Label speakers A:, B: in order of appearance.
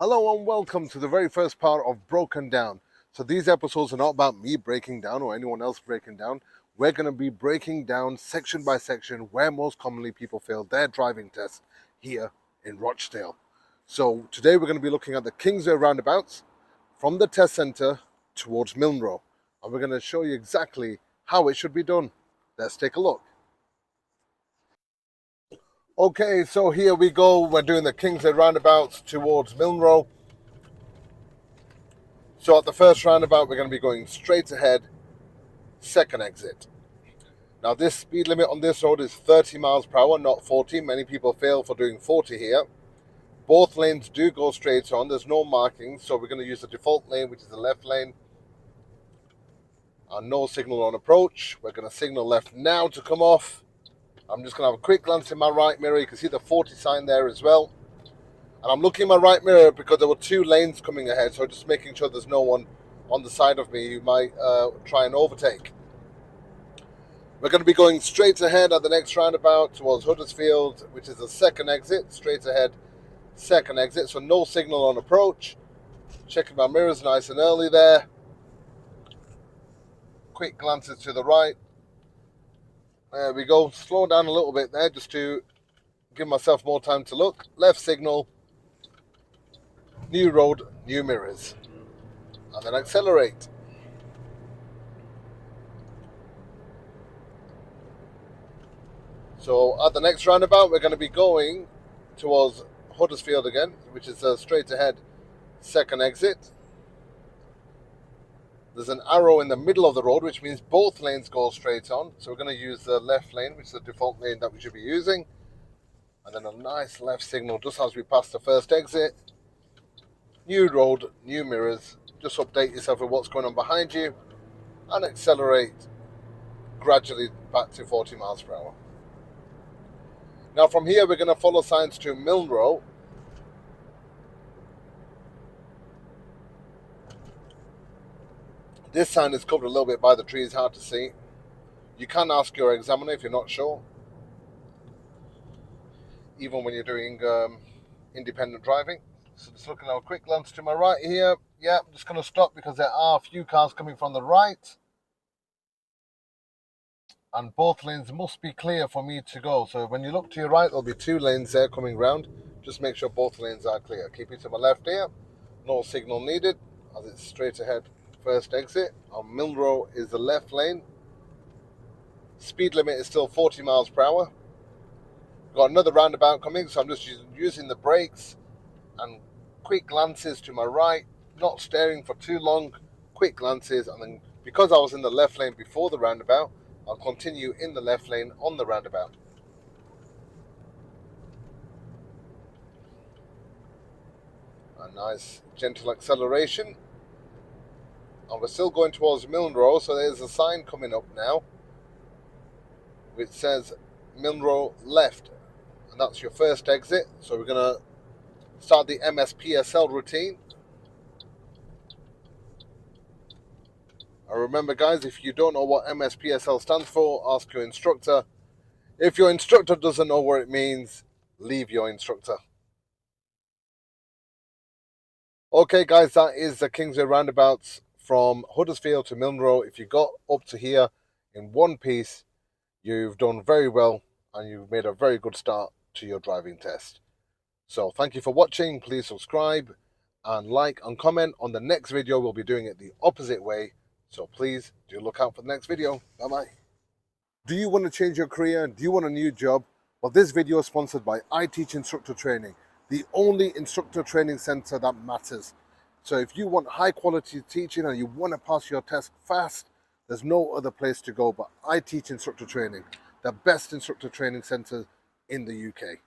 A: Hello and welcome to the very first part of Broken Down. So these episodes are not about me breaking down or anyone else breaking down. We're going to be breaking down section by section where most commonly people fail their driving test here in Rochdale. So today we're going to be looking at the Kingsway Roundabouts from the test centre towards Milnrow. And we're going to show you exactly how it should be done. Let's take a look. Okay, so here we go. We're doing the Kingsway Roundabouts towards Milnrow. So at the first roundabout, we're going to be going straight ahead, second exit. Now this speed limit on this road is 30 miles per hour, not 40. Many people fail for doing 40 here. Both lanes do go straight on. There's no markings, so we're going to use the default lane, which is the left lane. And no signal on approach. We're going to signal left now to come off. I'm just going to have a quick glance in my right mirror. You can see the 40 sign there as well. And I'm looking in my right mirror because there were two lanes coming ahead. So just making sure there's no one on the side of me who might try and overtake. We're going to be going straight ahead at the next roundabout towards Huddersfield, which is the second exit. Straight ahead, second exit. So no signal on approach. Checking my mirrors nice and early there. Quick glances to the right. There we go. Slow down a little bit there just to give myself more time to look. Left signal. New road, new mirrors. And then accelerate. So at the next roundabout, we're going to be going towards Huddersfield again, which is a straight ahead second exit. There's an arrow in the middle of the road, which means both lanes go straight on. So we're going to use the left lane, which is the default lane that we should be using. And then a nice left signal just as we pass the first exit. New road, new mirrors. Just update yourself with what's going on behind you. And accelerate gradually back to 40 miles per hour. Now from here, we're going to follow signs to Milnrow. This sign is covered a little bit by the trees, hard to see. You can ask your examiner if you're not sure. Even when you're doing independent driving. So just looking at a quick glance to my right here. Yeah, I'm just going to stop because there are a few cars coming from the right. And both lanes must be clear for me to go. So when you look to your right, there'll be two lanes there coming round. Just make sure both lanes are clear. Keep it to my left here. No signal needed as it's straight ahead. First exit on Milnrow is the left lane. Speed limit is still 40 miles per hour. Got another roundabout coming, so I'm just using the brakes and quick glances to my right, not staring for too long, quick glances, and then because I was in the left lane before the roundabout, I'll continue in the left lane on the roundabout. A nice gentle acceleration. And we're still going towards Milnrow, so there's a sign coming up now which says Milnrow left, and that's your first exit. So we're going to start the MSPSL routine. And remember guys, if you don't know what MSPSL stands for, ask your instructor. If your instructor doesn't know what it means, leave your instructor. Okay guys, that is the Kingsway Roundabouts from Huddersfield to Milnrow. If you got up to here in one piece, you've done very well and you've made a very good start to your driving test. So thank you for watching. Please subscribe and like and comment. On the next video, we'll be doing it the opposite way. So please do look out for the next video. Bye-bye. Do you want to change your career? Do you want a new job? Well, this video is sponsored by iTeach Instructor Training, the only instructor training center that matters. So if you want high quality teaching and you want to pass your test fast, there's no other place to go but iTeach Instructor Training, the best instructor training center in the UK.